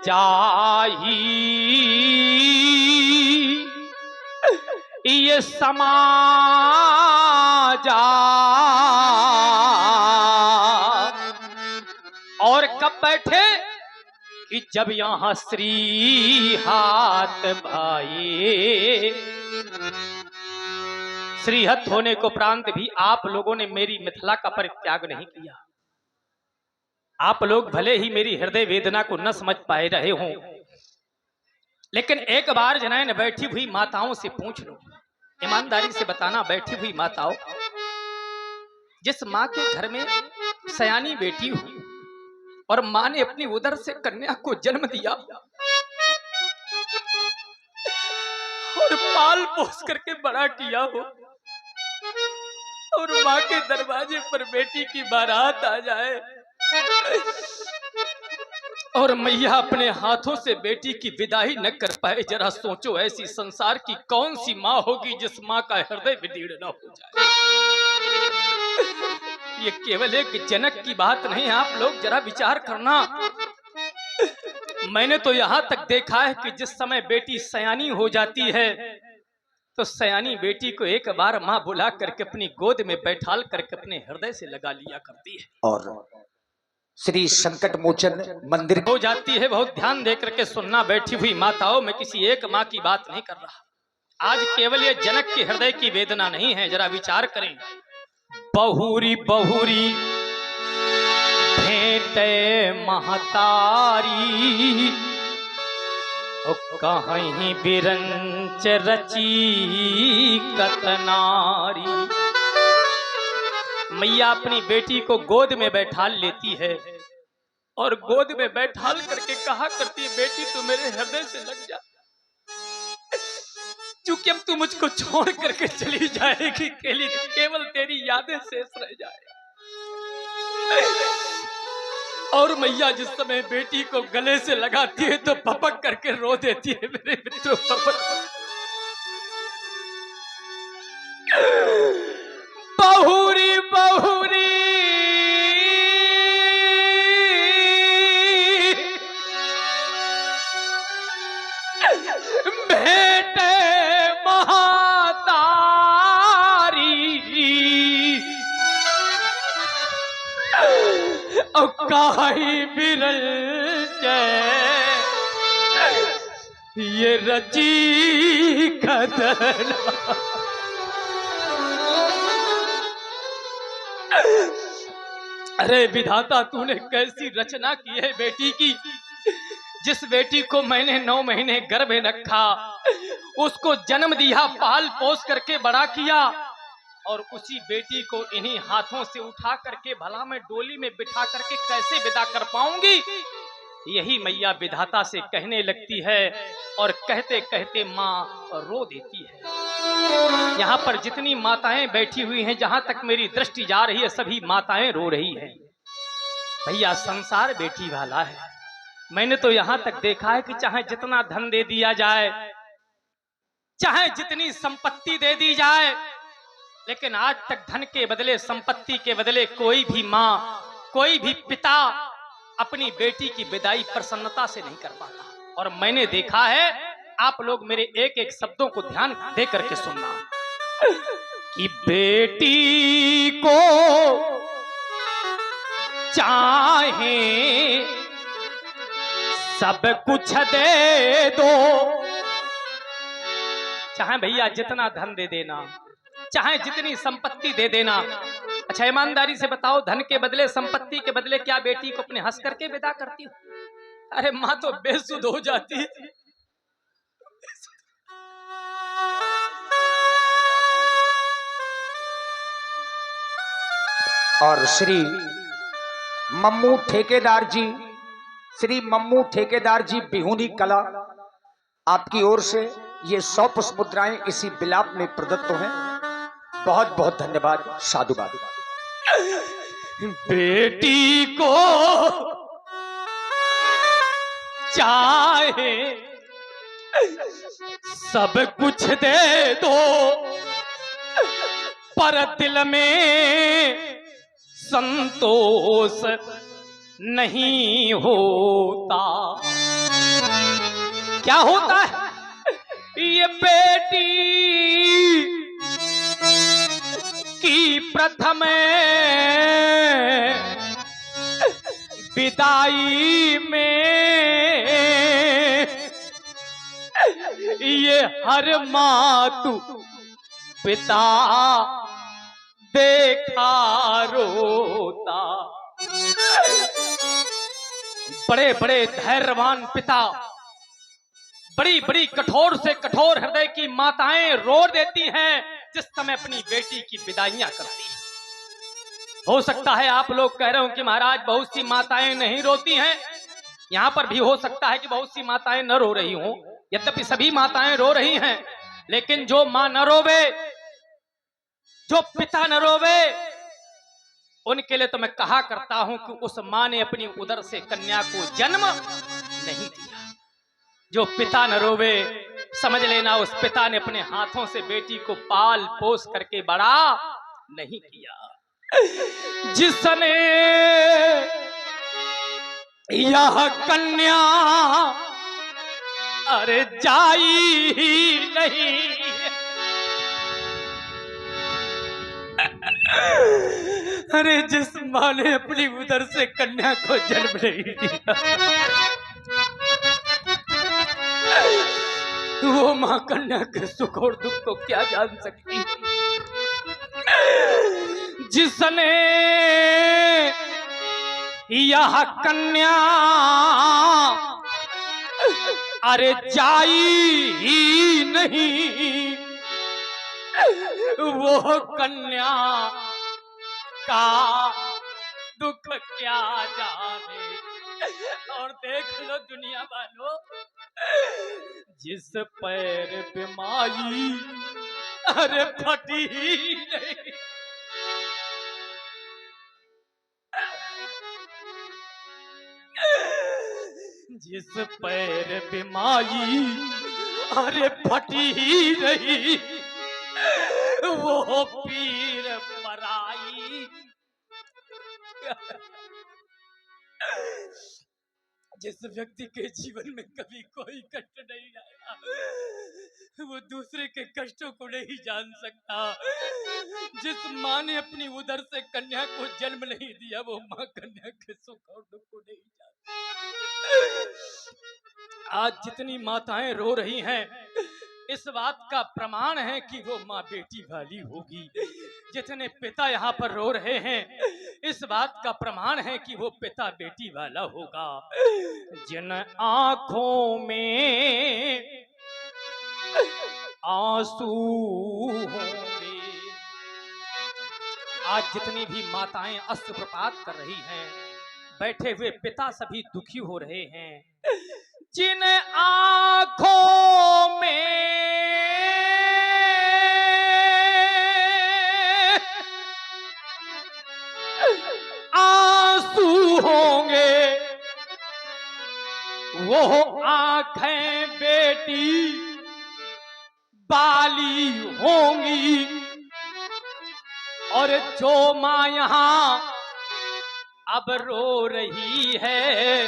जाही ये समाजा और कब बैठे कि जब यहां श्री हाथ भाई श्रीहत होने को उपरांत भी आप लोगों ने मेरी मिथिला का परित्याग नहीं किया। आप लोग भले ही मेरी हृदय वेदना को न समझ पाए रहे हों, लेकिन एक बार जनाइन बैठी हुई माताओं से पूछ लो, ईमानदारी से बताना बैठी हुई माताओं, जिस माँ के घर में सयानी बेटी हुई और माँ ने अपनी उदर से कन्या को जन्म दिया और पाल पोस करके बड़ा किया हो, और माँ के दरवाजे पर बेटी की बारात आ जाए और मैया अपने हाथों से बेटी की विदाई न कर पाए। जरा सोचो, ऐसी संसार की कौन सी माँ होगी जिस माँ का हृदय विदीर्ण न हो जाए। ये केवल एक जनक की बात नहीं, आप लोग जरा विचार करना। मैंने तो यहां तक देखा है कि जिस समय बेटी सयानी हो जाती है तो सयानी बेटी को एक बार माँ बुला करके अपनी गोद में बैठाल करके अपने हृदय से लगा लिया करती है और श्री संकट मोचन मंदिर हो जाती है। बहुत ध्यान दे करके सुनना बैठी हुई माताओं, मैं किसी एक माँ की बात नहीं कर रहा। आज केवल ये जनक के हृदय की वेदना नहीं है, जरा विचार करें। बहुरी बहुरी भेंटे महतारी कहीं बिरंच रची कतनारी। मैया अपनी बेटी को गोद में बैठाल लेती है और गोद में बैठाल करके कहा करती है, बेटी तू मेरे हृदय से लग जा, चूंकि अब तू मुझको छोड़ करके चली जाएगी, केवल तेरी यादें शेष रह जाए। और मैया जिस समय बेटी को गले से लगाती है तो पपक करके रो देती है, मेरे मित्रों पपक। बहुरी बहुरी भेंटे महतारी और काई बिरल ये रची कदना। अरे विधाता, तूने कैसी रचना की है बेटी की। जिस बेटी को मैंने 9 महीने गर्भ में रखा, उसको जन्म दिया, पाल पोस करके बड़ा किया, और उसी बेटी को इन्हीं हाथों से उठा करके भला मैं डोली में बिठा करके कैसे विदा कर पाऊंगी। यही मैया विधाता से कहने लगती है और कहते कहते माँ रो देती है। यहाँ पर जितनी माताएं बैठी हुई हैं, जहां तक मेरी दृष्टि जा रही है, सभी माताएं रो रही हैं। भैया संसार बेटी वाला है। मैंने तो यहां तक देखा है कि चाहे जितना धन दे दिया जाए, चाहे जितनी संपत्ति दे दी जाए, लेकिन आज तक धन के बदले, संपत्ति के बदले कोई भी माँ, कोई भी पिता अपनी बेटी की विदाई प्रसन्नता से नहीं कर पाता। और मैंने देखा है, आप लोग मेरे एक एक शब्दों को ध्यान दे करके सुनना, कि बेटी को चाहे सब कुछ दे दो, चाहे भैया जितना धन दे देना, चाहे जितनी संपत्ति दे देना। अच्छा ईमानदारी से बताओ, धन के बदले, संपत्ति के बदले क्या बेटी को अपने हंस करके विदा करती हो? अरे माँ तो बेसुध हो जाती है। और श्री मम्मू ठेकेदार जी, श्री मम्मू ठेकेदार जी बिहुनी कला, आपकी ओर से ये 100 पुष्प मुद्राएं इसी बिलाप में प्रदत्त हैं। बहुत बहुत धन्यवाद, साधुवाद। बेटी को चाहे सब कुछ दे दो, पर दिल में संतोष नहीं होता। क्या होता है ये बेटी की प्रथम विदाई में ये हर मातु पिता देखा रोता। बड़े बड़े धैर्यवान पिता, बड़ी बड़ी कठोर से कठोर हृदय की माताएं रो देती हैं जिस समय अपनी बेटी की विदाइयां करती हैं। हो सकता है आप लोग कह रहे हो कि महाराज बहुत सी माताएं नहीं रोती हैं। यहां पर भी हो सकता है कि बहुत सी माताएं न रो रही हों, यद्यपि सभी माताएं रो रही हैं, लेकिन जो मां न रोवे, जो पिता न रोवे, उनके लिए तो मैं कहा करता हूं कि उस मां ने अपनी उदर से कन्या को जन्म नहीं दिया। जो पिता न रोवे, समझ लेना उस पिता ने अपने हाथों से बेटी को पाल पोस करके बड़ा नहीं किया। जिसने यह कन्या अरे जाई ही नहीं, अरे जिस मां ने अपनी उदर से कन्या को जन्म नहीं दिया, वो मां कन्या के सुख और दुख को क्या जान सकती। जिसने यह कन्या अरे जाई ही नहीं, वो कन्या का दुख क्या जाने। और देख लो दुनिया वालों, जिस पैर पे माई अरे फटी ही नहीं, जिस पैर पे माई अरे फटी ही नहीं, वो पीर पराई। जिस व्यक्ति के जीवन में कभी कोई कष्ट नहीं आया, वो दूसरे के कष्टों को नहीं जान सकता। जिस मां ने अपनी उदर से कन्या को जन्म नहीं दिया, वो मां कन्या के सुख और दुख को नहीं जानती। आज जितनी माताएं रो रही हैं, इस बात का प्रमाण है कि वो माँ बेटी वाली होगी। जितने पिता यहाँ पर रो रहे हैं, इस बात का प्रमाण है कि वो पिता बेटी वाला होगा। जिन आंखों में आंसू होंगे, आज जितनी भी माताएं अश्रुपात कर रही हैं, बैठे हुए पिता सभी दुखी हो रहे हैं। जिन आंखों में आंसू होंगे, वो आंखें बेटी बाली होंगी। और जो मां यहां अब रो रही है,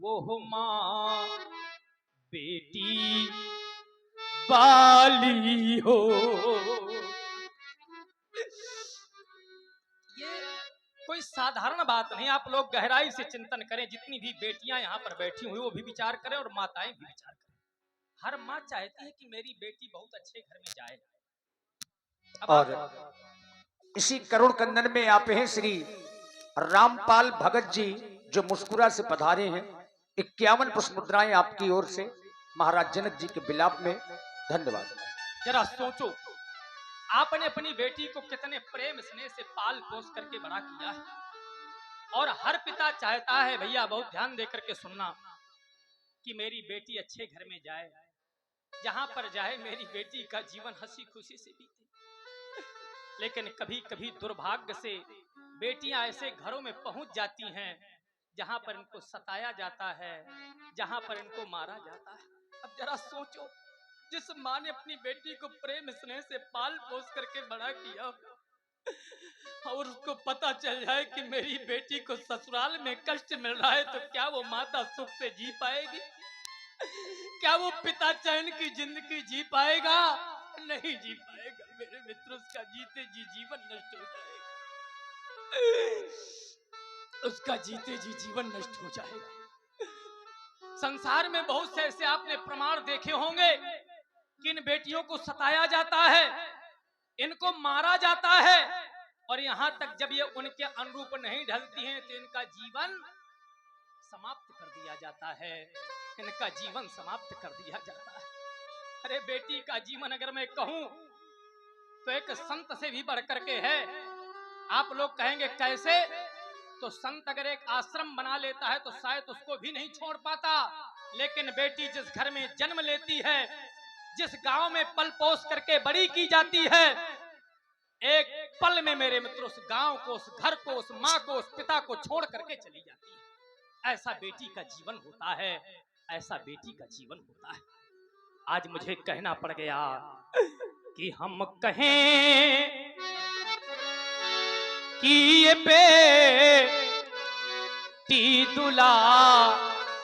वो मां बेटी बाली हो। ये कोई साधारण बात नहीं, आप लोग गहराई से चिंतन करें। जितनी भी बेटियां यहाँ पर बैठी हुई वो भी विचार करें और माताएं भी विचार करें। हर माँ चाहती है कि मेरी बेटी बहुत अच्छे घर में जाए। और इसी करुण कंदन में आप हैं श्री रामपाल भगत जी, जो मुस्कुरा से पधारे हैं। 51 पुष्प मुद्राएं आपकी ओर से महाराज जनक जी के बिलाप में। धन्यवाद। जरा सोचो, आपने अपनी बेटी को कितने प्रेम स्नेह से पाल पोस करके बड़ा किया है। और हर पिता चाहता है, भैया बहुत ध्यान देकर के सुनना, कि मेरी बेटी अच्छे घर में जाए, जहां पर जाए मेरी बेटी का जीवन हंसी खुशी से बीते। लेकिन कभी कभी दुर्भाग्य से बेटियां ऐसे घरों में पहुंच जाती हैं जहां पर इनको सताया जाता है, जहां पर इनको मारा जाता है। अब जरा सोचो, जिस मां ने अपनी बेटी को प्रेम स्नेह से पाल पोस करके बड़ा किया और उसको पता चल जाए कि मेरी बेटी को ससुराल में कष्ट मिल रहा है, तो क्या वो माता सुख से जी पाएगी? क्या वो पिता चैन की जिंदगी जी पाएगा? नहीं जी पाएगा मेरे मित्र, उसका जीते जी जीवन नष्ट हो जाएगा, उसका जीते जी जीवन नष्ट हो जाएगा। संसार में बहुत से ऐसे आपने प्रमाण देखे होंगे कि इन बेटियों को सताया जाता है, इनको मारा जाता है, और यहां तक जब ये उनके अनुरूप नहीं ढलती हैं तो इनका जीवन समाप्त कर दिया जाता है, इनका जीवन समाप्त कर दिया जाता है। अरे बेटी का जीवन अगर मैं कहूं तो एक संत से भी बढ़ करके है। आप लोग कहेंगे कैसे? तो संत अगर एक आश्रम बना लेता है तो शायद उसको भी नहीं छोड़ पाता, लेकिन बेटी जिस घर में जन्म लेती है, जिस गांव में पल पोस करके बड़ी की जाती है, एक पल में मेरे मित्रों उस गांव को, उस घर को, उस माँ को, उस पिता को छोड़ करके चली जाती है। ऐसा बेटी का जीवन होता है, ऐसा बेटी का जीवन होता है। आज मुझे कहना पड़ गया कि हम कहें कि ये बेटी दुलारी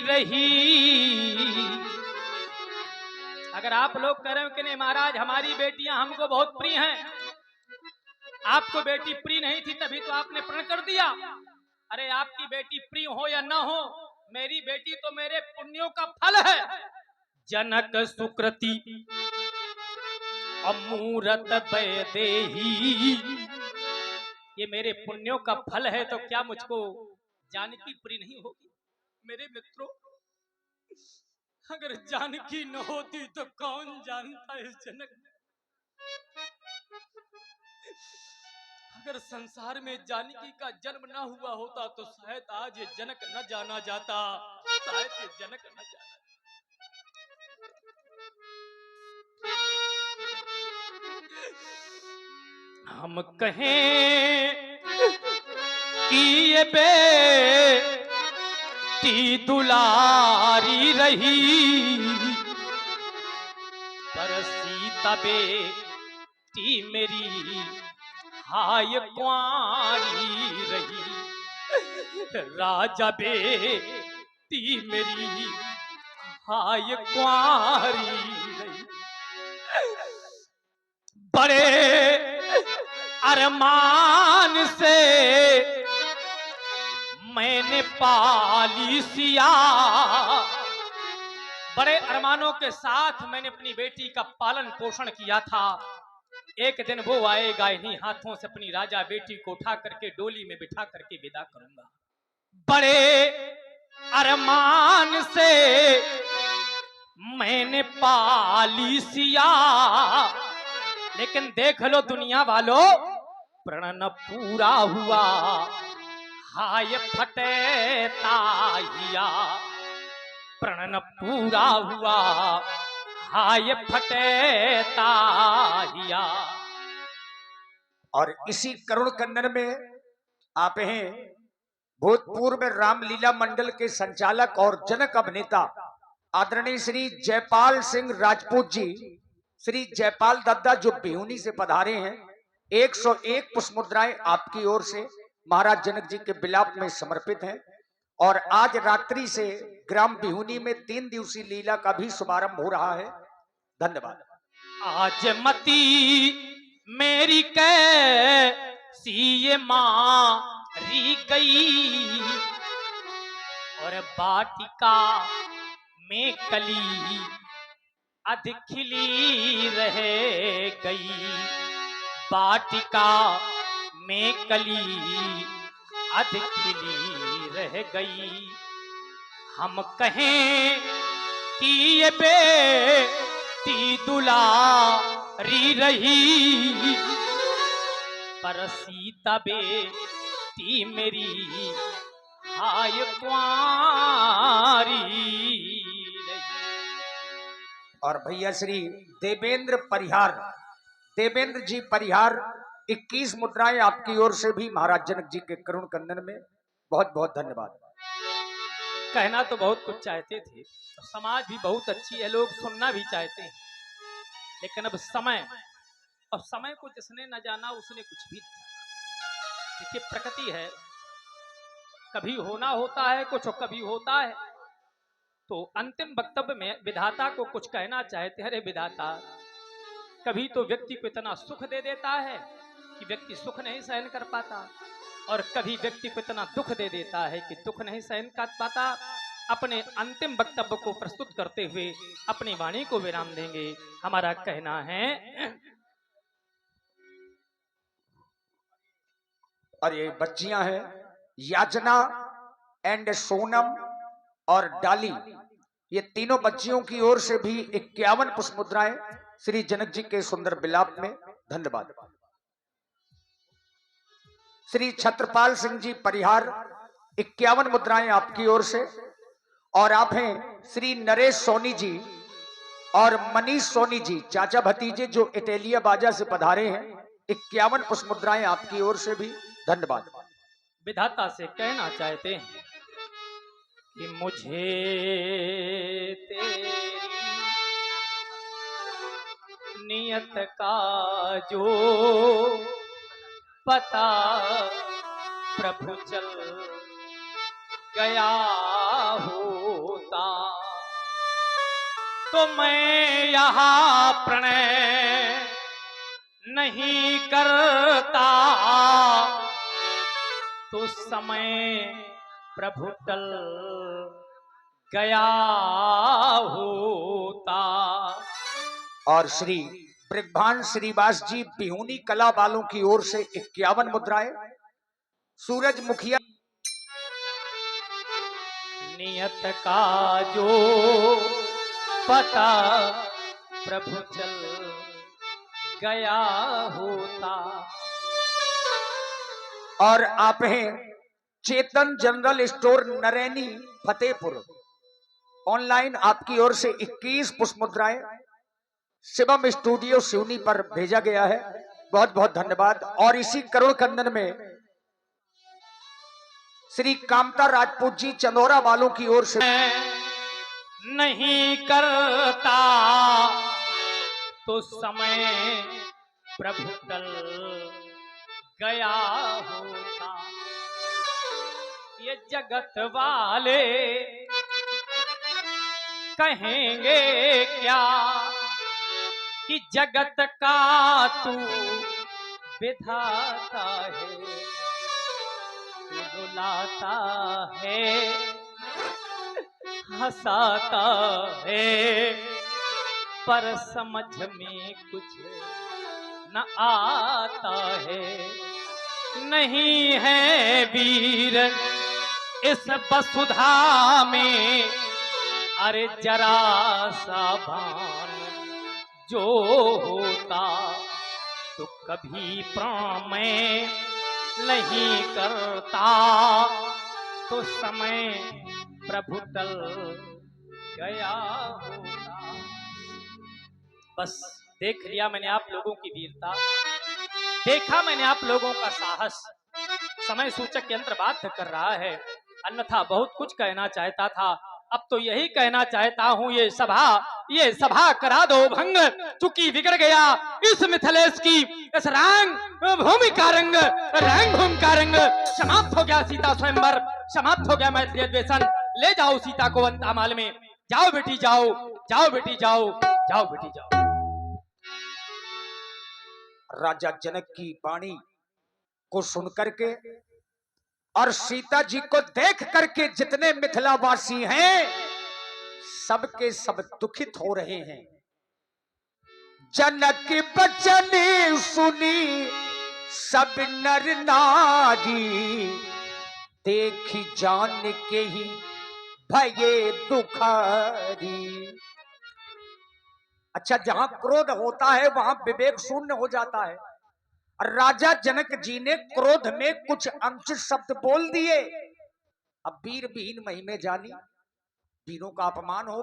रही। अगर आप लोग कह रहे हो कि नहीं महाराज हमारी बेटियां हमको बहुत प्रिय हैं, आपको बेटी प्रिय नहीं थी तभी तो आपने प्रण कर दिया। अरे आपकी बेटी प्रिय हो या ना हो, मेरी बेटी तो मेरे पुण्यों का फल है। जनक सुकृति अमूरत वैदेही, ये मेरे पुण्यों का फल है, तो क्या मुझको जानकी प्रिय नहीं होगी? मेरे मित्रों, अगर जानकी न होती तो कौन जानता इस जनक। अगर संसार में जानकी का जन्म ना हुआ होता तो शायद आज ये जनक न जाना जाता, शायद ये जनक न जाना। हम कहें कि ये बेटी दुलारी रही, पर सीता बेटी मेरी हाय कुंवारी रही। राजा बेटी मेरी हाय कुंवारी रही। बड़े अरमान से मैंने पाली सिया, बड़े अरमानों के साथ मैंने अपनी बेटी का पालन पोषण किया था। एक दिन वो आएगा, इन्हीं हाथों से अपनी राजा बेटी को उठा करके डोली में बिठा करके विदा करूंगा। बड़े अरमान से मैंने पाली सिया, लेकिन देख लो दुनिया वालों, प्रण न पूरा हुआ, हाय फटे ताहिया। प्रण न पूरा हुआ, हाय फटे ताहिया। और इसी करुण कन्नड़ में आप हैं भूतपूर्व रामलीला मंडल के संचालक और जनक अभिनेता आदरणीय श्री जयपाल सिंह राजपूत जी, श्री जयपाल दद्दा जो बिहुनी से पधारे हैं। 101 पुष्प मुद्राएं आपकी ओर से महाराज जनक जी के बिलाप में समर्पित हैं। और आज रात्रि से ग्राम बिहुनी में 3 दिवसीय लीला का भी शुभारंभ हो रहा है। धन्यवाद। आज मती मेरी कैसी ये मारी गई, और बाटिका में कली अध खिली रह गई। बाटिका में कली अध खिली रह गई। हम कहें कि ये बेटी दुलारी रही, पर सीता बेटी मेरी हाय कुंवारी रही। और भैया श्री देवेंद्र परिहार, देवेंद्र जी परिहार 21 मुद्राएं आपकी ओर से भी महाराज जनक जी के करुण कंदन में बहुत बहुत धन्यवाद। कहना तो बहुत कुछ चाहते थे, तो समाज भी बहुत अच्छी है, लोग सुनना भी चाहते हैं, लेकिन अब समय, और समय को जिसने न जाना उसने कुछ भी नहीं जाना। देखिए प्रकृति है, कभी होना होता है कुछ, कभी होता है तो अंतिम वक्तव्य में विधाता को कुछ कहना चाहते हैं। अरे विधाता, कभी तो व्यक्ति को इतना सुख दे देता है कि व्यक्ति सुख नहीं सहन कर पाता, और कभी व्यक्ति को इतना दुख दे देता है कि दुख नहीं सहन कर पाता। अपने अंतिम वक्तव्य को प्रस्तुत करते हुए अपनी वाणी को विराम देंगे। हमारा कहना है, और ये बच्चियां हैं याचना एंड सोनम और डाली, ये तीनों बच्चियों की ओर से भी 51 पुष्प मुद्राएं श्री जनक जी के सुंदर विलाप में। धन्यवाद। श्री छत्रपाल सिंह जी परिहार 51 मुद्राएं आपकी ओर से, और आप हैं श्री नरेश सोनी जी और मनीष सोनी जी, चाचा भतीजे जो इटालिया बाजा से पधारे हैं। 51 पुष्प मुद्राएं आपकी ओर से भी। धन्यवाद। विधाता से कहना चाहते हैं कि मुझे तेरी नियत का जो पता प्रभु चल गया होता, तो मैं यहाँ प्रणय नहीं करता, तो समय प्रभु टल गया होता। और श्री ब्रिग्भान श्रीवास जी बिहुनी कला वालों की ओर से 51 मुद्राएं। सूरज मुखिया नियत का जो पता प्रभु चल गया होता। और आप हैं Chetan general store Naraini Fatehpur, online आपकी ओर से 21 पुष्प मुद्राएं शिवम स्टूडियो सिवनी पर भेजा गया है। बहुत बहुत धन्यवाद। और इसी करुण कंदन में श्री कामता राजपूत जी चंदोरा वालों की ओर से नहीं करता, तो समय प्रभु टल गया होता। ये जगत वाले कहेंगे क्या कि जगत का तू विधाता है, तू रुलाता है हंसाता है, पर समझ में कुछ न आता है। नहीं है वीर इस वसुधा में, अरे जरा सा भान जो होता, तो कभी प्राण में नहीं करता, तो समय प्रभु टल गया होता। बस देख लिया मैंने आप लोगों की वीरता, देखा मैंने आप लोगों का साहस। समय सूचक यंत्र बाध्य कर रहा है, अन्यथा बहुत कुछ कहना चाहता था। अब तो यही कहना चाहता हूँ, ये सभा करा दो भंग, चूंकि बिगड़ गया इस मिथिलेश की इस रंग भूमि का रंग का रंग। समाप्त हो गया सीता स्वयंवर, समाप्त हो गया मैत्री द्वेषण। ले जाओ सीता को वनतामाल में। जाओ बेटी जाओ, जाओ बेटी जाओ, जाओ बेटी जाओ। राजा जनक की वाणी को सुनकर के और सीता जी को देख करके जितने मिथिलावासी हैं सबके सब दुखित हो रहे हैं। जनक बचन सुनी सब नर नारी, देखी जान के ही भये दुखारी। अच्छा, जहां क्रोध होता है वहां विवेक शून्य हो जाता है। राजा जनक जी ने क्रोध में कुछ अनुचित शब्द बोल दिए। अब वीर विहीन महिमे जानी, वीरों का अपमान हो